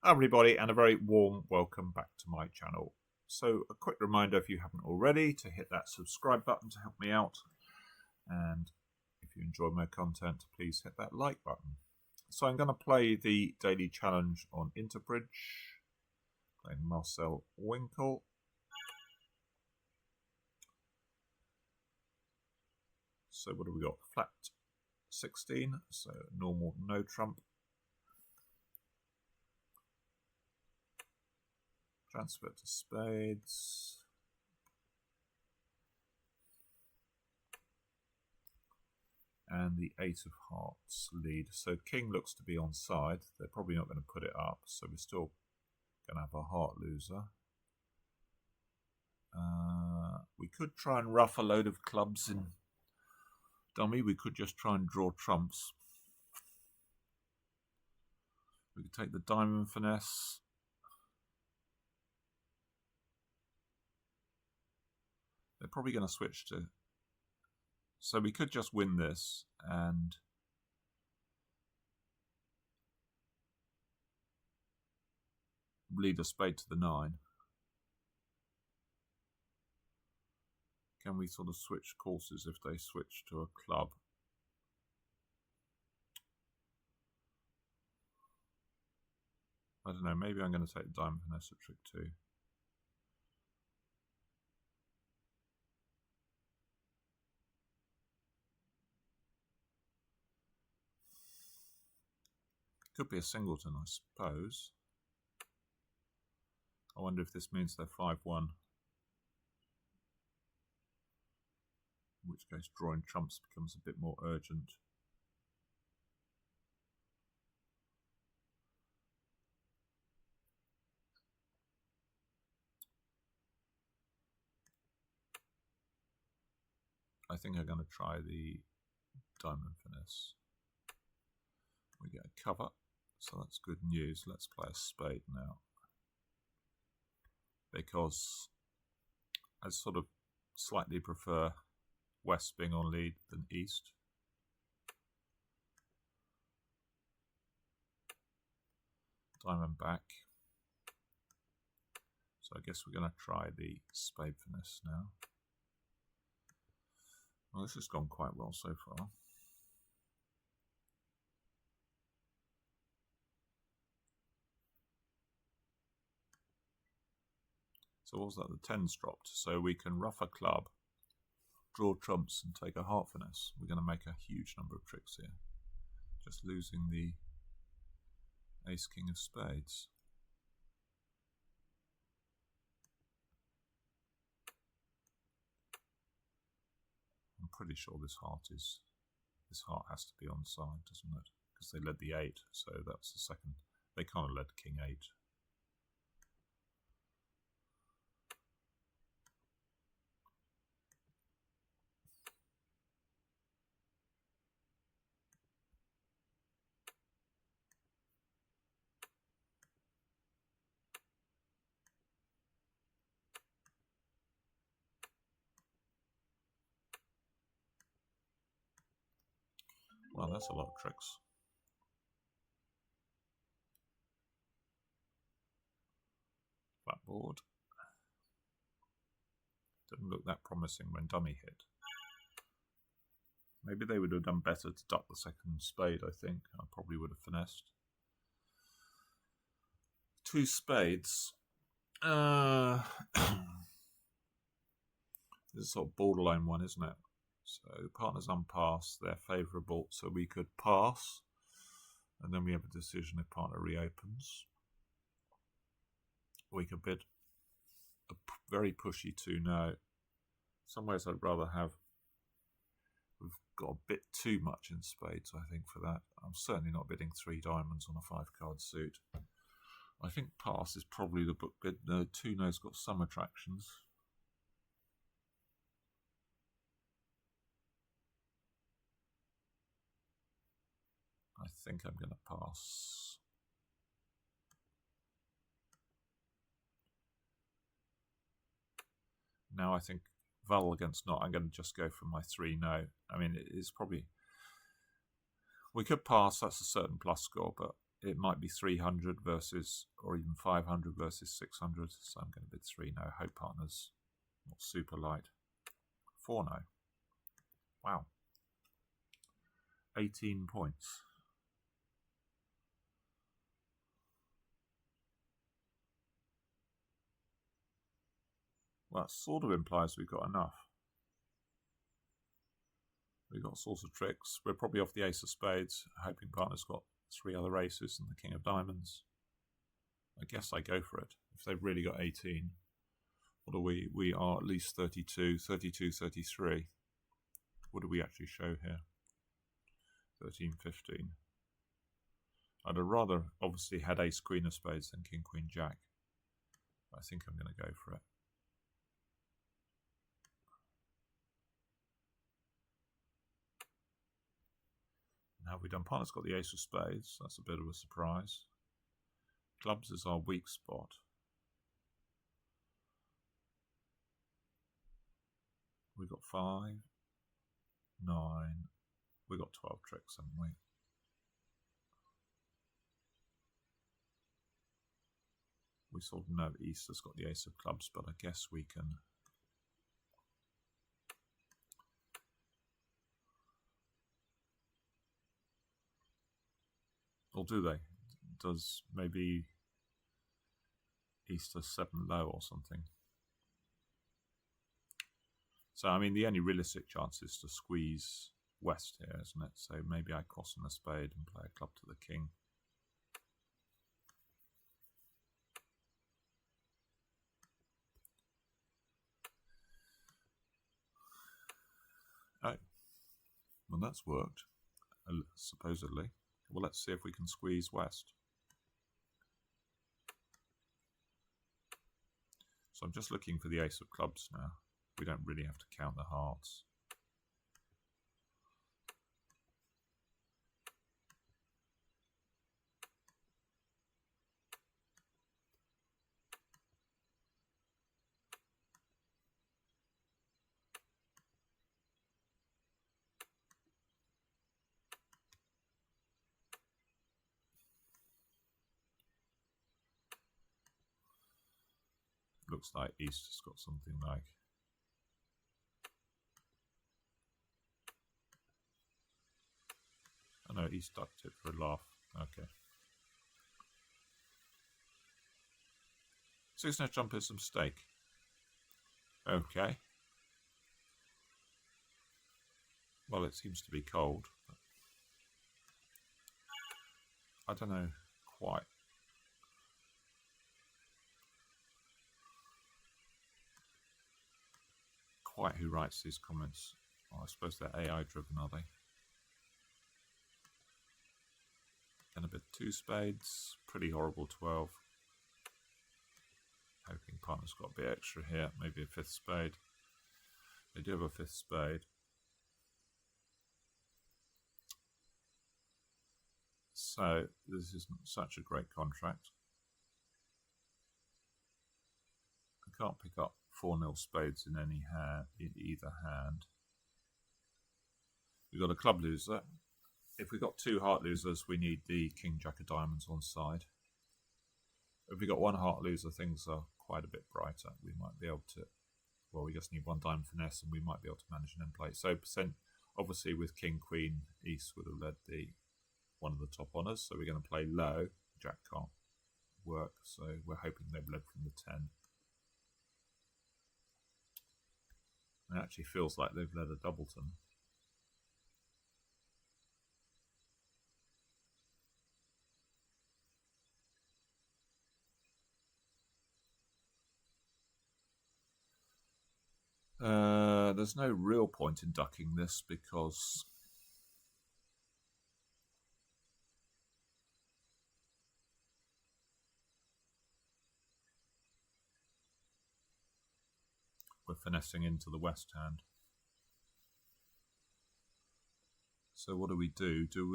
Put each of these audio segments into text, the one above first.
Hi everybody, and a very warm welcome back to my channel. So a quick reminder, if you haven't already, to hit that subscribe button to help me out, and if you enjoy my content, please hit that like button. So I'm going to play the daily challenge on Interbridge, playing Marcel Winkle. So what have we got? Flat 16, so normal no trump. Transfer to spades. And the 8 of hearts lead. So king looks to be on side. They're probably not going to put it up, so we're still going to have a heart loser. We could try and rough a load of clubs in dummy. We could just try and draw trumps. We could take the diamond finesse. They're probably going to switch to... So we could just win this and lead a spade to the 9. Can we sort of switch courses if they switch to a club? I don't know, maybe I'm going to take diamond finesse at trick 2. Could be a singleton, I suppose. I wonder if this means they're 5-1. In which case drawing trumps becomes a bit more urgent. I think I'm going to try the diamond finesse. We get a cover, so that's good news. Let's play a spade now, because I sort of slightly prefer West being on lead than East. Diamond back. So I guess we're going to try the spade finesse now. Well, this has gone quite well so far. So what was that? The 10's dropped. So we can rough a club, draw trumps and take a heart finesse. We're going to make a huge number of tricks here. Just losing the ace king of spades. I'm pretty sure this heart has to be on side, doesn't it? Because they led the 8, so that's the second. They kind of led king 8. Well, that's a lot of tricks. Flat board. Didn't look that promising when dummy hit. Maybe they would have done better to duck the second spade, I think. I probably would have finessed. 2 spades. This is a sort of borderline one, isn't it? So partners unpassed, they're favourable, so we could pass, and then we have a decision if partner reopens. We could bid a very pushy 2 no. Some ways I'd rather have. We've got a bit too much in spades, I think, for that. I'm certainly not bidding 3 diamonds on a 5-card suit. I think pass is probably the book bid. No, 2 no's got some attractions. I think I'm going to pass. Now I think Val against not, I'm going to just go for my 3 no. I mean, it is probably... We could pass, that's a certain plus score, but it might be 300 versus, or even 500 versus 600. So I'm going to bid 3 no. Hope partners not super light. 4 no. Wow. 18 points. Well, that sort of implies we've got enough. We've got sorts of tricks. We're probably off the ace of spades. Hoping partner's got 3 other aces and the king of diamonds. I guess I go for it. If they've really got 18, what are we? We are at least 32, 32, 33. What do we actually show here? 13, 15. I'd have rather obviously had ace, queen of spades than king, queen, jack. I think I'm going to go for it. Now we've done partner's got the ace of spades. That's a bit of a surprise. Clubs is our weak spot. We got 5, 9. We got 12 tricks, haven't we? We sort of know East has got the ace of clubs, but I guess we can. Or do they? Does maybe East has 7 low or something? So, I mean, the only realistic chance is to squeeze West here, isn't it? So maybe I cross in a spade and play a club to the king. Oh, well, that's worked, supposedly. Well, let's see if we can squeeze West. So I'm just looking for the ace of clubs now. We don't really have to count the hearts. Looks like East has got something like no, East ducked it for a laugh. Okay. 6 no jump is a mistake. Okay. Well, it seems to be cold. But I don't know quite who writes these comments. Oh, I suppose they're AI driven, are they? And a bit 2 spades, pretty horrible 12. Hoping partner's got a bit extra here, maybe a 5th spade. They do have a 5th spade. So this isn't such a great contract. I can't pick up 4-0 spades in any hand, in either hand. We've got a club loser. If we've got 2 heart losers, we need the king, jack of diamonds on side. If we've got 1 heart loser, things are quite a bit brighter. We might be able to, well, we just need 1 diamond finesse and we might be able to manage an end play. So obviously with king, queen, East would have led the one of the top honours. So we're going to play low. Jack can't work, so we're hoping they've led from the 10. It actually feels like they've led a doubleton. There's no real point in ducking this because we're finessing into the west hand. So what do we do? Do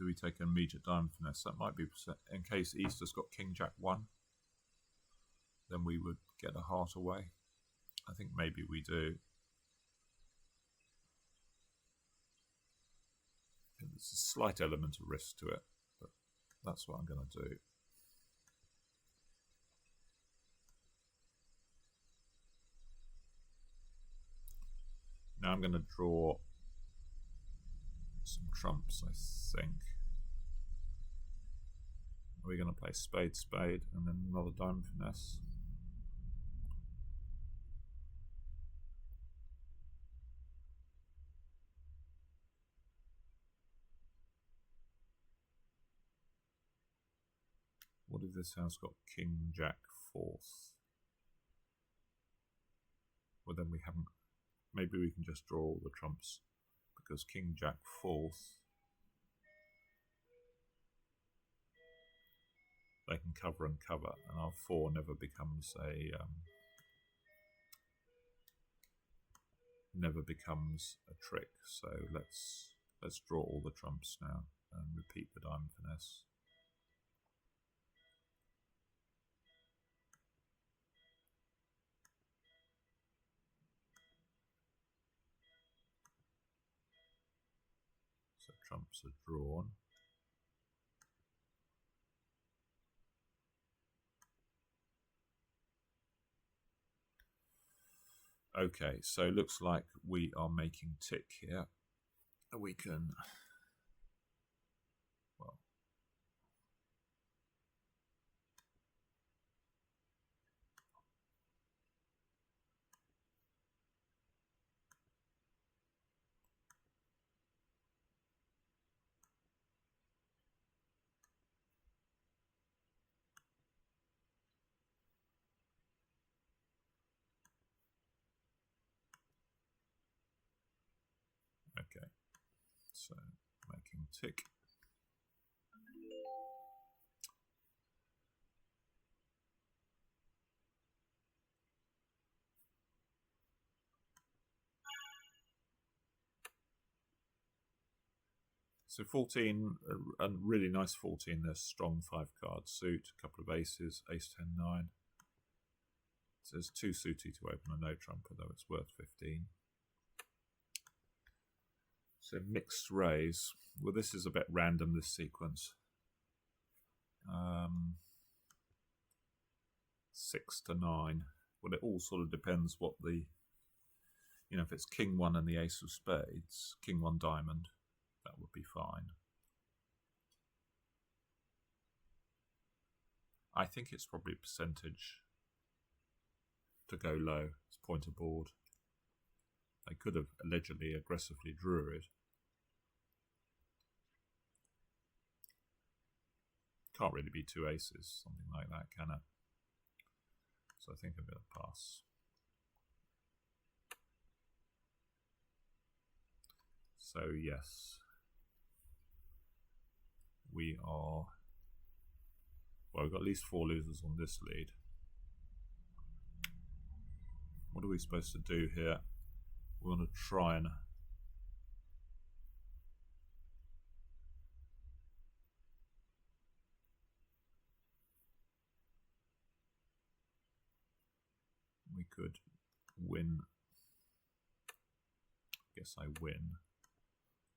we take an immediate diamond finesse? That might be in case East has got king jack 1. Then we would get a heart away. I think maybe we do. There's a slight element of risk to it, but that's what I'm going to do. Now I'm going to draw some trumps, I think. We're going to play spade, spade, and then another diamond finesse. What if this house got king, jack, fourth? Well, then we haven't. Maybe we can just draw all the trumps, because king, jack, fourth, they can cover and cover, and our 4 never becomes a trick. So let's draw all the trumps now and repeat the diamond finesse. So trumps are drawn. Okay, so looks like we are making tick here. We can, well, okay, so making tick. So 14, a really nice 14. There's strong 5-card suit, a couple of aces, ace 10, 9. So there's too suited to open a no trumper, though it's worth 15. So mixed raise. Well, this is a bit random, this sequence. 6 to 9. Well, it all sort of depends what the, if it's king 1 and the ace of spades, king 1 diamond, that would be fine. I think it's probably a percentage to go low. It's point of board. They could have allegedly aggressively drew it. Can't really be 2 aces, something like that, can it? So I think I'm going to pass. So yes, we are, well, we've got at least 4 losers on this lead. What are we supposed to do here? We want to try and we could win. I guess I win.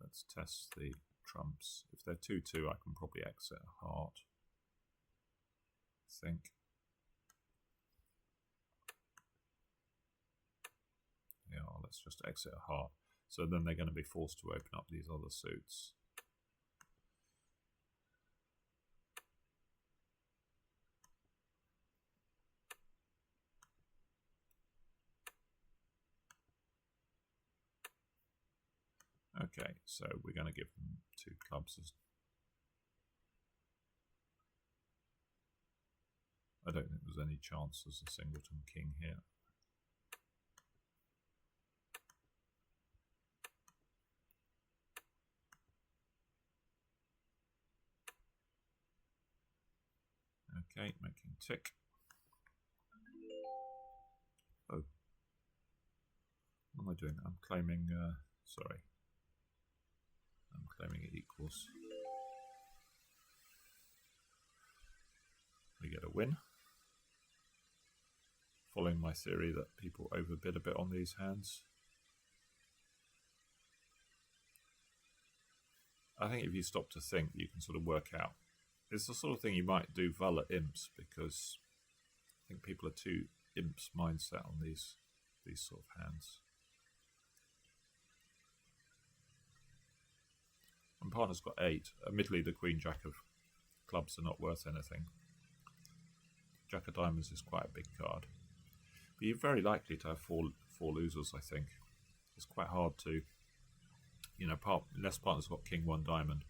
Let's test the trumps. If they're 2-2, I can probably exit a heart, I think. Yeah, let's just exit a heart. So then they're going to be forced to open up these other suits. Okay, so we're going to give them 2 clubs. I don't think there's any chance there's a singleton king here. Okay, making tick. Oh, what am I doing? I'm claiming, sorry. I'm claiming it equals. We get a win. following my theory that people overbid a bit on these hands. I think if you stop to think, you can sort of work out. It's the sort of thing you might do Vala Imps, because I think people are too Imps mindset on these sort of hands. And partner's got 8. Admittedly, the Queen Jack of clubs are not worth anything. Jack of diamonds is quite a big card. But you're very likely to have four losers, I think. It's quite hard to, unless partner's got King 1 diamond.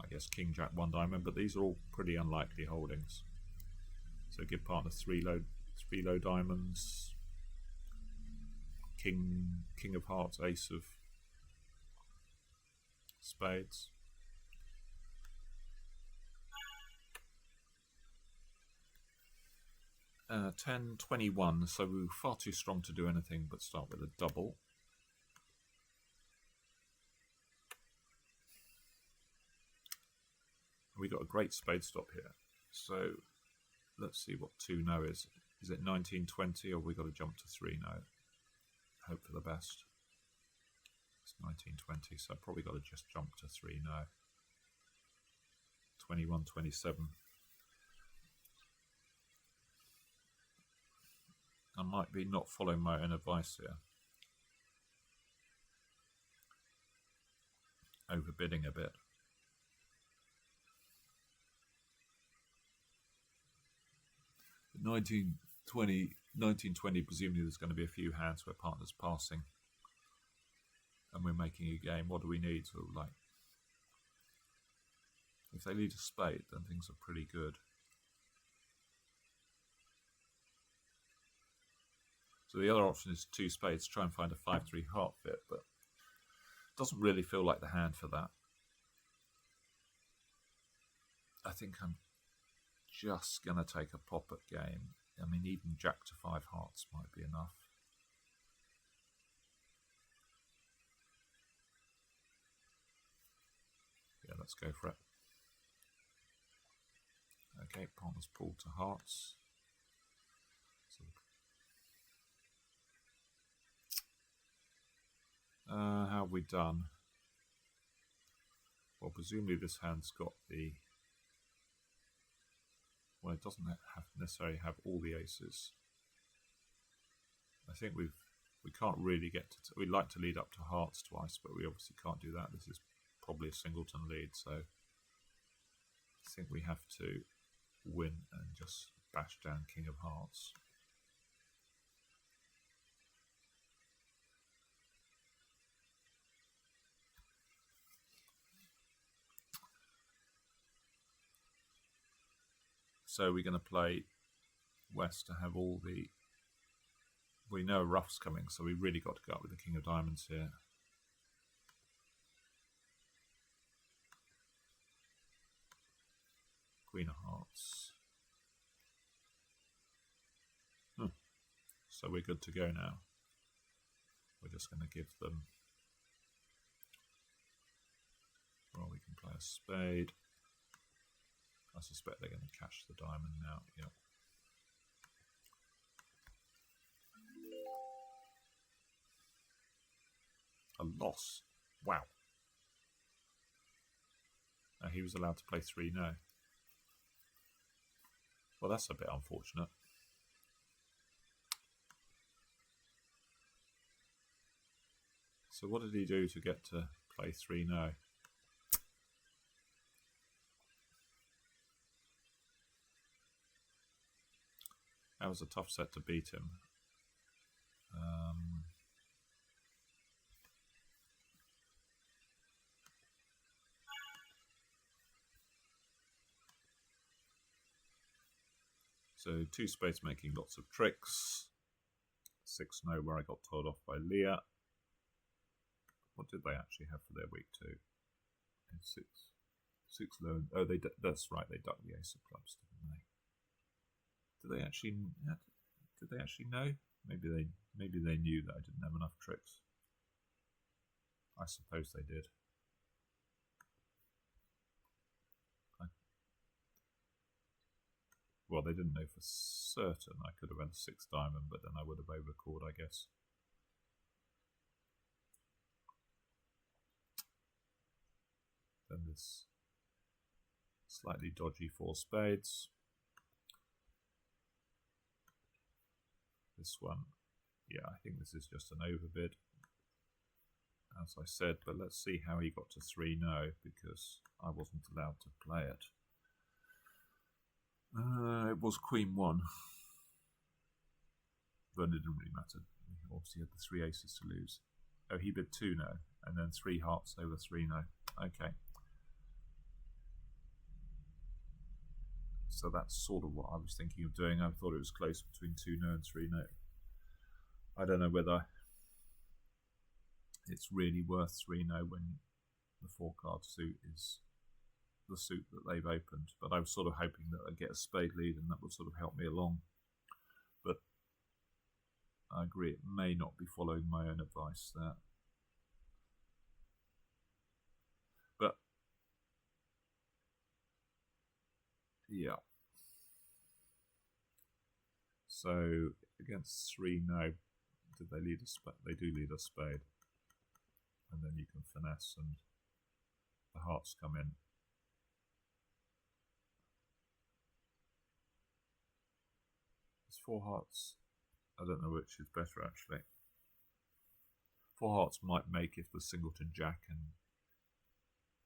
I guess King Jack 1 diamond, but these are all pretty unlikely holdings. So give partner 3 low diamonds. King of hearts, ace of spades. Uh, 10, 21, so we were far too strong to do anything but start with a double. We got a great spade stop here. So let's see what 2 no is. Is it 19, 20, or we got to jump to 3 no? Hope for the best. It's 19, 20, so I've probably got to just jump to 3 no. 21, 27. I might be not following my own advice here. Overbidding a bit. 1920, presumably there's going to be a few hands where partner's passing and we're making a game. What do we need? So, like, if they lead a spade, then things are pretty good. So the other option is 2 spades, try and find a 5-3 heart fit, but it doesn't really feel like the hand for that. I think I'm just going to take a pop at game. I mean, even Jack to 5 hearts might be enough. Yeah, let's go for it. Okay, partner's pulled to hearts. So, how have we done? Well, presumably this hand's got the... Well, it doesn't necessarily have all the aces. I think we can't really get to... We'd like to lead up to hearts twice, but we obviously can't do that. This is probably a singleton lead, so I think we have to win and just bash down King of Hearts. So we're going to play West to have all the... We know a rough's coming, so we really got to go up with the King of Diamonds here. Queen of Hearts. So we're good to go now. We're just going to give them... Well, we can play a spade. I suspect they're going to catch the diamond now. Yep. A loss. Wow. He was allowed to play 3 no. Well, that's a bit unfortunate. So what did he do to get to play 3 no? That was a tough set to beat him. So 2 spades making lots of tricks. 6 no, where I got told off by Leah. What did they actually have for their week 2? 6 low. Oh, that's right. They ducked the ace of clubs, didn't they? Did they actually know? Maybe they knew that I didn't have enough tricks. I suppose they did. Well, they didn't know for certain. I could have had a 6 diamond, but then I would have overcalled, I guess. Then this slightly dodgy 4 spades. This one, yeah, I think this is just an overbid, as I said, but let's see how he got to 3 no, because I wasn't allowed to play it. It was Queen 1, but it didn't really matter. He obviously had the 3 aces to lose. Oh, he bid 2 no, and then 3 hearts over 3 no. Okay. So that's sort of what I was thinking of doing. I thought it was close between 2 no and 3 no. I don't know whether it's really worth 3 no when the 4 card suit is the suit that they've opened, but I was sort of hoping that I'd get a spade lead and that would sort of help me along. But I agree, it may not be following my own advice there. But yeah. So against 3 no, did they lead a spade? They do lead a spade. And then you can finesse and the hearts come in. It's 4 hearts. I don't know which is better actually. 4 hearts might make if the singleton jack, and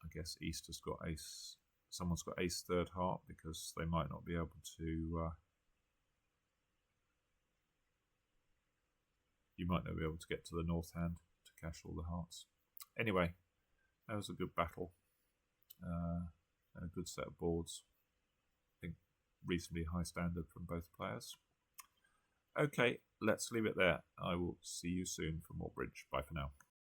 I guess East has got ace. Someone's got ace 3rd heart, because they might not be able to. You might not be able to get to the north hand to cash all the hearts. Anyway, that was a good battle. A good set of boards. I think reasonably high standard from both players. Okay, let's leave it there. I will see you soon for more bridge. Bye for now.